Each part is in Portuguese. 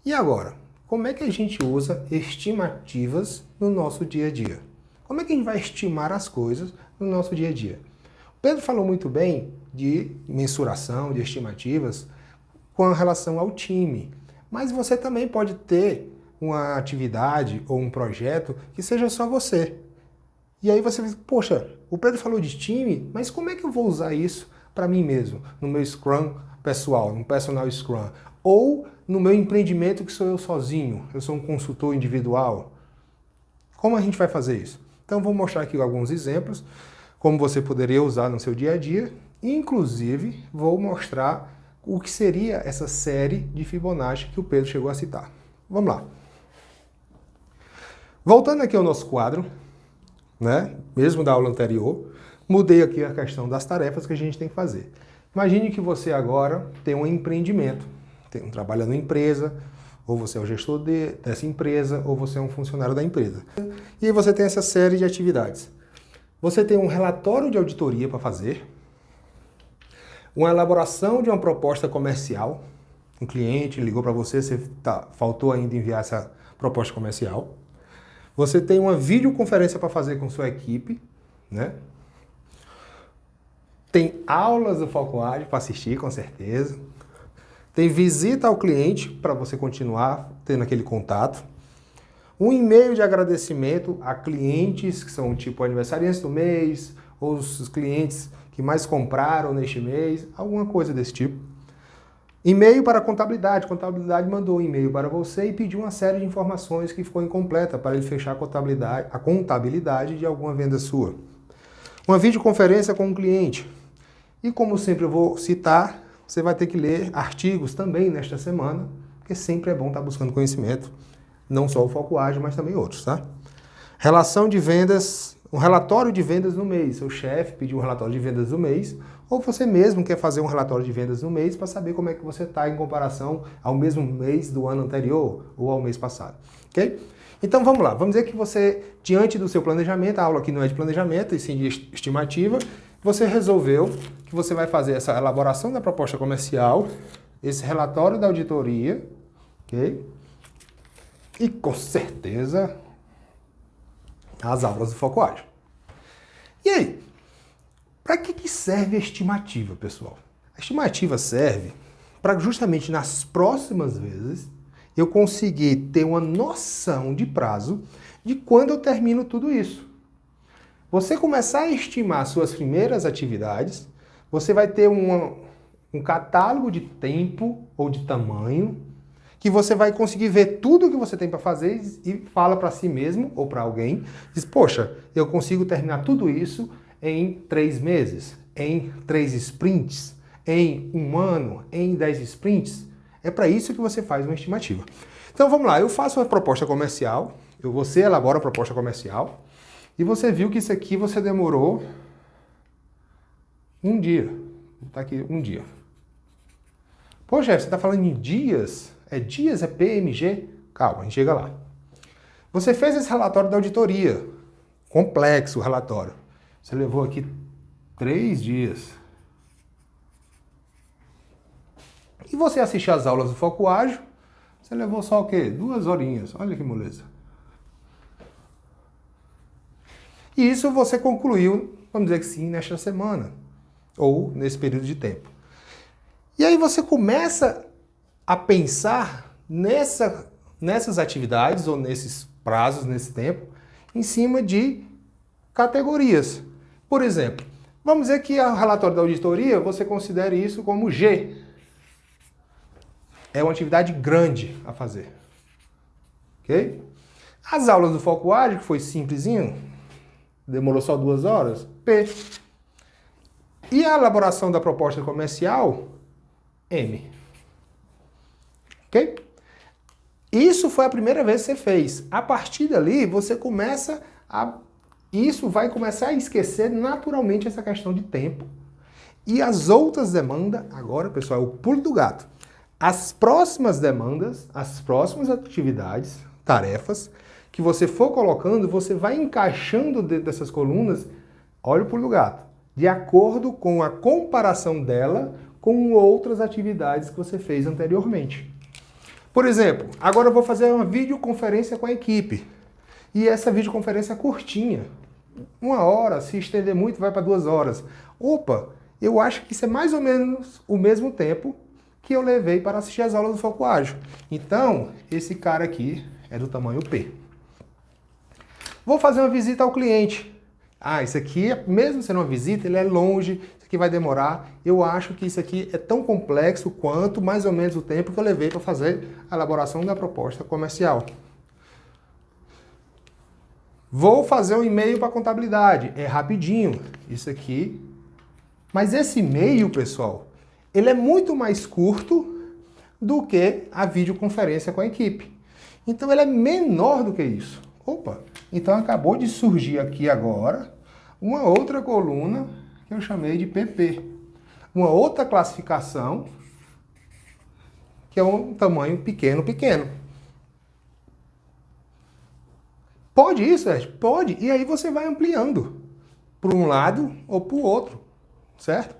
E agora, como é que a gente usa estimativas no nosso dia a dia? Como é que a gente vai estimar as coisas no nosso dia a dia? O Pedro falou muito bem de mensuração, de estimativas com relação ao time. Mas você também pode ter uma atividade ou um projeto que seja só você. E aí você diz, poxa, o Pedro falou de time, mas como é que eu vou usar isso para mim mesmo, no meu Scrum pessoal, no personal Scrum? Ou no meu empreendimento que sou eu sozinho, eu sou um consultor individual? Como a gente vai fazer isso? Então vou mostrar aqui alguns exemplos, como você poderia usar no seu dia a dia. Inclusive, vou mostrar o que seria essa série de Fibonacci que o Pedro chegou a citar. Vamos lá. Voltando aqui ao nosso quadro, né? Mesmo da aula anterior, mudei aqui a questão das tarefas que a gente tem que fazer. Imagine que você agora tem um empreendimento, trabalha numa empresa, ou você é o gestor dessa empresa, ou você é um funcionário da empresa. E aí você tem essa série de atividades. Você tem um relatório de auditoria para fazer, uma elaboração de uma proposta comercial, um cliente ligou para você, faltou ainda enviar essa proposta comercial. Você tem uma videoconferência para fazer com sua equipe, né? Tem aulas do Foco Ágil para assistir, com certeza. Tem visita ao cliente para você continuar tendo aquele contato. Um e-mail de agradecimento a clientes que são tipo aniversariantes do mês, ou os clientes que mais compraram neste mês, alguma coisa desse tipo. E-mail para a contabilidade. A contabilidade mandou um e-mail para você e pediu uma série de informações que ficou incompleta para ele fechar a contabilidade de alguma venda sua. Uma videoconferência com um cliente. E como sempre eu vou citar, você vai ter que ler artigos também nesta semana, porque sempre é bom estar buscando conhecimento, não só o Foco Ágil, mas também outros, tá? Relação de vendas, um relatório de vendas no mês. Seu chefe pediu um relatório de vendas do mês, ou você mesmo quer fazer um relatório de vendas no mês para saber como é que você está em comparação ao mesmo mês do ano anterior ou ao mês passado, ok? Então vamos lá, vamos dizer que você, diante do seu planejamento, a aula aqui não é de planejamento, e sim de estimativa, você resolveu que você vai fazer essa elaboração da proposta comercial, esse relatório da auditoria, ok? E com certeza as aulas do Foco Ágil. E aí, para que serve a estimativa, pessoal? A estimativa serve para justamente nas próximas vezes eu conseguir ter uma noção de prazo de quando eu termino tudo isso. Você começar a estimar suas primeiras atividades, você vai ter um catálogo de tempo ou de tamanho que você vai conseguir ver tudo o que você tem para fazer e fala para si mesmo ou para alguém, diz, poxa, eu consigo terminar tudo isso em 3 meses, em 3 sprints, em 1 ano, em 10 sprints. É para isso que você faz uma estimativa. Então vamos lá, eu faço uma proposta comercial, você elabora a proposta comercial, e você viu que isso aqui você demorou um dia. Está aqui, um dia. Pô, Jeff, você está falando em dias? É dias? É PMG? Calma, a gente chega lá. Você fez esse relatório da auditoria. Complexo o relatório. Você levou aqui 3 dias. E você assistiu às aulas do Foco Ágil, você levou só o quê? 2 horinhas. Olha que moleza. E isso você concluiu, vamos dizer que sim, nesta semana. Ou nesse período de tempo. E aí você começa a pensar nessas atividades ou nesses prazos, nesse tempo, em cima de categorias. Por exemplo, vamos dizer que o relatório da auditoria, você considere isso como G. É uma atividade grande a fazer. Ok? As aulas do Foco Ágil, que foi simplesinho, demorou só 2 horas, P. E a elaboração da proposta comercial, M. Ok? Isso foi a primeira vez que você fez. A partir dali, você começa a... Isso vai começar a esquecer naturalmente essa questão de tempo. E as outras demandas, agora, pessoal, é o pulo do gato. As próximas demandas, as próximas atividades, tarefas, que você for colocando, você vai encaixando dentro dessas colunas, olha o pulo do gato, de acordo com a comparação dela com outras atividades que você fez anteriormente. Por exemplo, agora eu vou fazer uma videoconferência com a equipe. E essa videoconferência é curtinha. 1 hora, se estender muito, vai para 2 horas. Opa, eu acho que isso é mais ou menos o mesmo tempo que eu levei para assistir as aulas do Foco Ágil. Então, esse cara aqui é do tamanho P. Vou fazer uma visita ao cliente. Ah, isso aqui, mesmo sendo uma visita, ele é longe, isso aqui vai demorar. Eu acho que isso aqui é tão complexo quanto mais ou menos o tempo que eu levei para fazer a elaboração da proposta comercial. Vou fazer um e-mail para a contabilidade. É rapidinho. Isso aqui. Mas esse e-mail, pessoal, ele é muito mais curto do que a videoconferência com a equipe. Então ele é menor do que isso. Opa! Então acabou de surgir aqui agora uma outra coluna que eu chamei de PP. Uma outra classificação que é um tamanho pequeno, pequeno. Pode isso, Sérgio? Pode. E aí você vai ampliando para um lado ou para o outro, certo?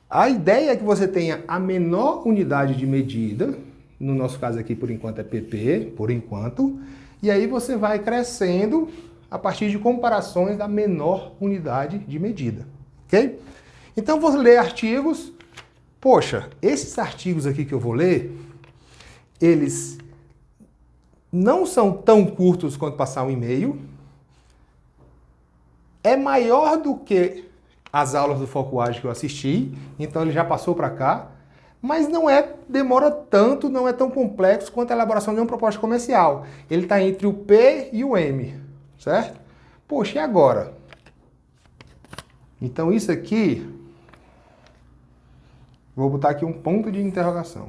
A ideia é que você tenha a menor unidade de medida, no nosso caso aqui por enquanto é PP, por enquanto, e aí você vai crescendo a partir de comparações da menor unidade de medida, ok? Então vou ler artigos. Poxa, esses artigos aqui que eu vou ler, eles não são tão curtos quanto passar um e-mail. É maior do que as aulas do Foco Ágil que eu assisti, então ele já passou para cá, mas demora tanto, não é tão complexo quanto a elaboração de uma proposta comercial. Ele está entre o P e o M, certo? Poxa, e agora? Então isso aqui, vou botar aqui um ponto de interrogação.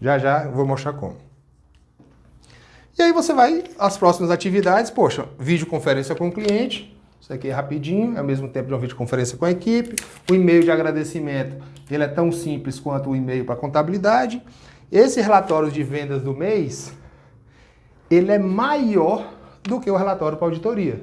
Já já eu vou mostrar como. E aí você vai às próximas atividades, poxa, videoconferência com o cliente, isso aqui é rapidinho, é ao mesmo tempo de uma videoconferência com a equipe. O e-mail de agradecimento, ele é tão simples quanto o e-mail para contabilidade. Esse relatório de vendas do mês, ele é maior do que o relatório para auditoria.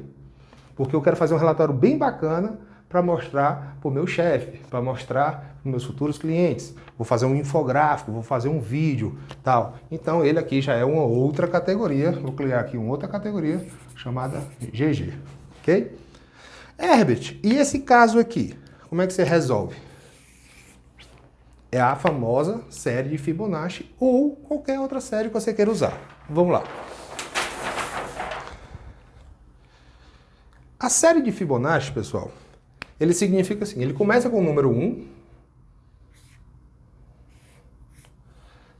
Porque eu quero fazer um relatório bem bacana para mostrar para o meu chefe, para mostrar para os meus futuros clientes. Vou fazer um infográfico, vou fazer um vídeo, tal. Então ele aqui já é uma outra categoria. Vou criar aqui uma outra categoria chamada GG, ok? Herbert, e esse caso aqui? Como é que você resolve? É a famosa série de Fibonacci ou qualquer outra série que você queira usar. Vamos lá. A série de Fibonacci, pessoal, ele significa assim, ele começa com o número 1,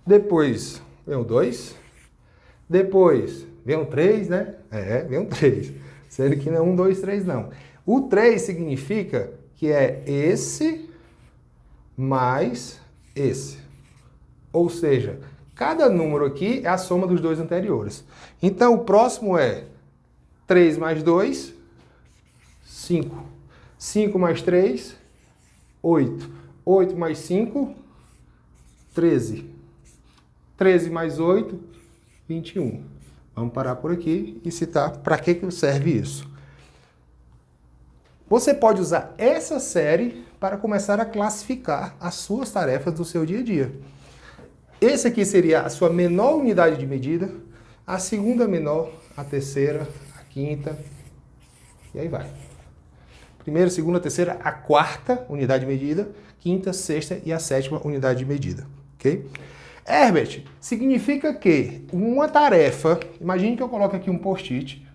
depois vem o 2, depois vem o 3, né? Vem o 3, sendo que não é 1, 2, 3 não. O 3 significa que é esse mais esse. Ou seja, cada número aqui é a soma dos dois anteriores. Então o próximo é 3 mais 2, 5. 5 mais 3, 8. 8 mais 5, 13. 13 mais 8, 21. Vamos parar por aqui e citar para que serve isso. Você pode usar essa série para começar a classificar as suas tarefas do seu dia a dia. Esse aqui seria a sua menor unidade de medida, a segunda menor, a terceira, a quinta, e aí vai. Primeira, segunda, terceira, a quarta unidade de medida, quinta, sexta e a sétima unidade de medida, ok? Herbert, significa que uma tarefa, imagine que eu coloque aqui um post-it,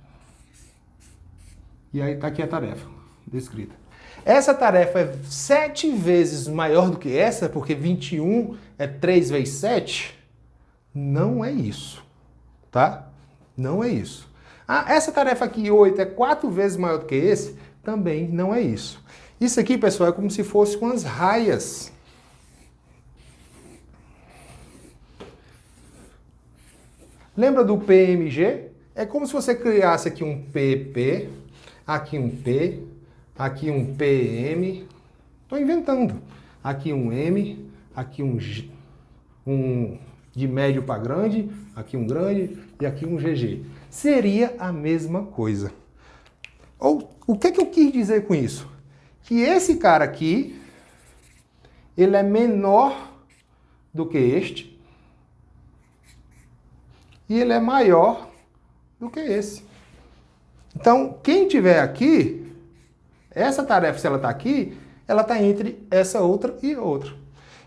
e aí está aqui a tarefa descrita. Essa tarefa é 7 vezes maior do que essa, porque 21 é 3 vezes 7? Não é isso, tá? Não é isso. Ah, essa tarefa aqui, 8, é 4 vezes maior do que esse? Também não é isso. Isso aqui, pessoal, é como se fosse umas raias. Lembra do PMG? É como se você criasse aqui um PP, aqui um P, aqui um PM. Estou inventando. Aqui um M, aqui um de médio para grande, aqui um grande e aqui um GG. Seria a mesma coisa. Ou o que eu quis dizer com isso? Que esse cara aqui, ele é menor do que este, e ele é maior do que esse. Então, quem tiver aqui, essa tarefa, se ela está aqui, ela está entre essa outra e outra.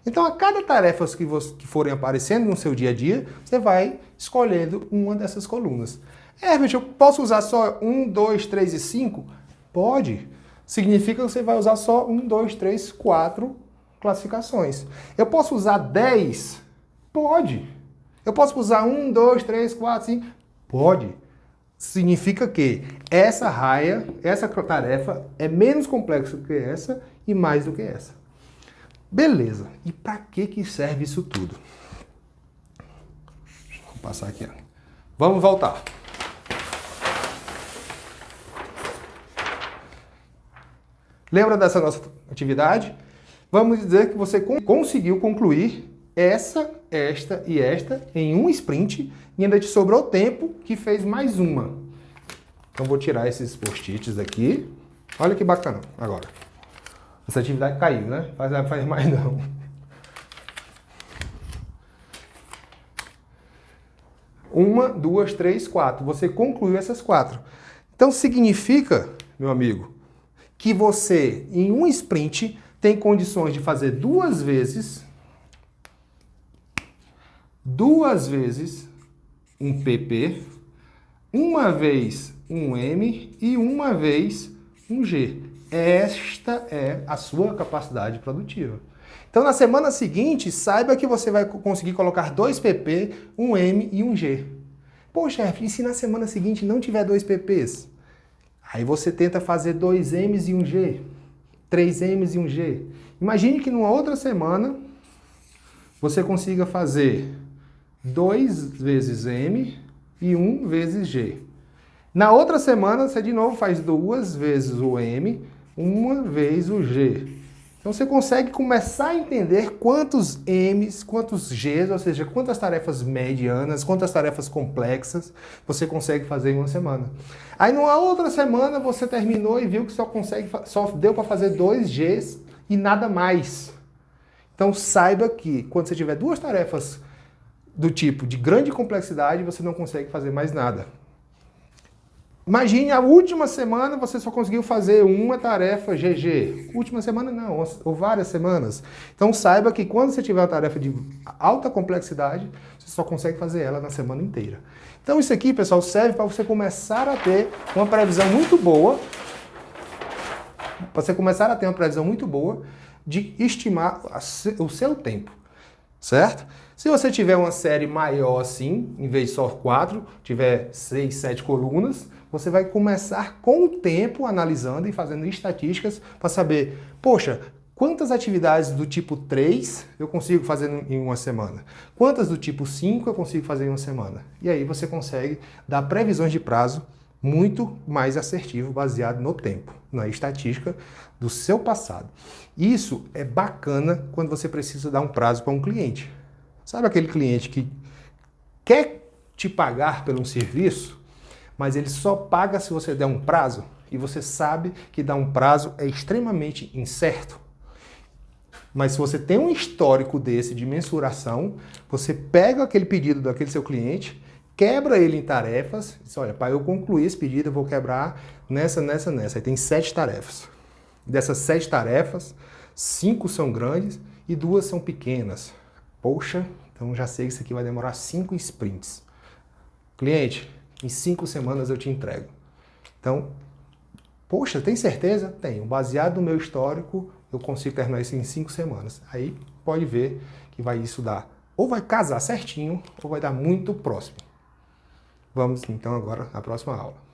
Então, a cada tarefa que forem aparecendo no seu dia a dia, você vai escolhendo uma dessas colunas. Herbert, eu posso usar só 1, 2, 3 e 5? Pode. Significa que você vai usar só 1, 2, 3, 4 classificações. Eu posso usar 10? Pode. Eu posso usar 1, 2, 3, 4, 5? Pode. Significa que essa raia, essa tarefa é menos complexa do que essa e mais do que essa. Beleza. E para que serve isso tudo? Vou passar aqui. Ó. Vamos voltar. Lembra dessa nossa atividade? Vamos dizer que você conseguiu concluir essa, esta e esta em um sprint e ainda te sobrou tempo que fez mais uma. Então vou tirar esses post-its aqui. Olha que bacana agora. Essa atividade caiu, né? Faz mais não. Uma, duas, três, quatro. Você concluiu essas 4. Então significa, meu amigo, que você, em um sprint, tem condições de fazer 2 vezes um PP, uma vez um M e uma vez um G. Esta é a sua capacidade produtiva. Então, na semana seguinte, saiba que você vai conseguir colocar 2 PP, um M e um G. Poxa, chefe, e se na semana seguinte não tiver 2 PPs? Aí você tenta fazer 2 M's e um G, 3 M's e um G. Imagine que numa outra semana você consiga fazer 2 vezes M e 1 vezes G. Na outra semana você de novo faz 2 vezes o M, 1 vez o G. Então você consegue começar a entender quantos M's, quantos G's, ou seja, quantas tarefas medianas, quantas tarefas complexas você consegue fazer em uma semana. Aí numa outra semana você terminou e viu que só deu para fazer 2 G's e nada mais. Então saiba que quando você tiver 2 tarefas do tipo de grande complexidade, você não consegue fazer mais nada. Imagine a última semana você só conseguiu fazer uma tarefa GG. Última semana não, ou várias semanas. Então saiba que quando você tiver uma tarefa de alta complexidade, você só consegue fazer ela na semana inteira. Então isso aqui, pessoal, serve para você começar a ter uma previsão muito boa. Para você começar a ter uma previsão muito boa de estimar o seu tempo. Certo? Se você tiver uma série maior assim, em vez de só 4, tiver 6, 7 colunas, você vai começar com o tempo analisando e fazendo estatísticas para saber, poxa, quantas atividades do tipo 3 eu consigo fazer em uma semana? Quantas do tipo 5 eu consigo fazer em uma semana? E aí você consegue dar previsões de prazo muito mais assertivo, baseado no tempo, na estatística do seu passado. Isso é bacana quando você precisa dar um prazo para um cliente. Sabe aquele cliente que quer te pagar por um serviço, mas ele só paga se você der um prazo? E você sabe que dar um prazo é extremamente incerto. Mas se você tem um histórico desse de mensuração, você pega aquele pedido daquele seu cliente, quebra ele em tarefas, diz, olha, para eu concluir esse pedido eu vou quebrar nessa. Aí tem 7 tarefas. Dessas 7 tarefas, 5 são grandes e 2 são pequenas. Poxa, então já sei que isso aqui vai demorar 5 sprints. Cliente, em 5 semanas eu te entrego. Então, poxa, tem certeza? Tenho. Baseado no meu histórico, eu consigo terminar isso em 5 semanas. Aí pode ver que isso dar, ou vai casar certinho, ou vai dar muito próximo. Vamos então agora à próxima aula.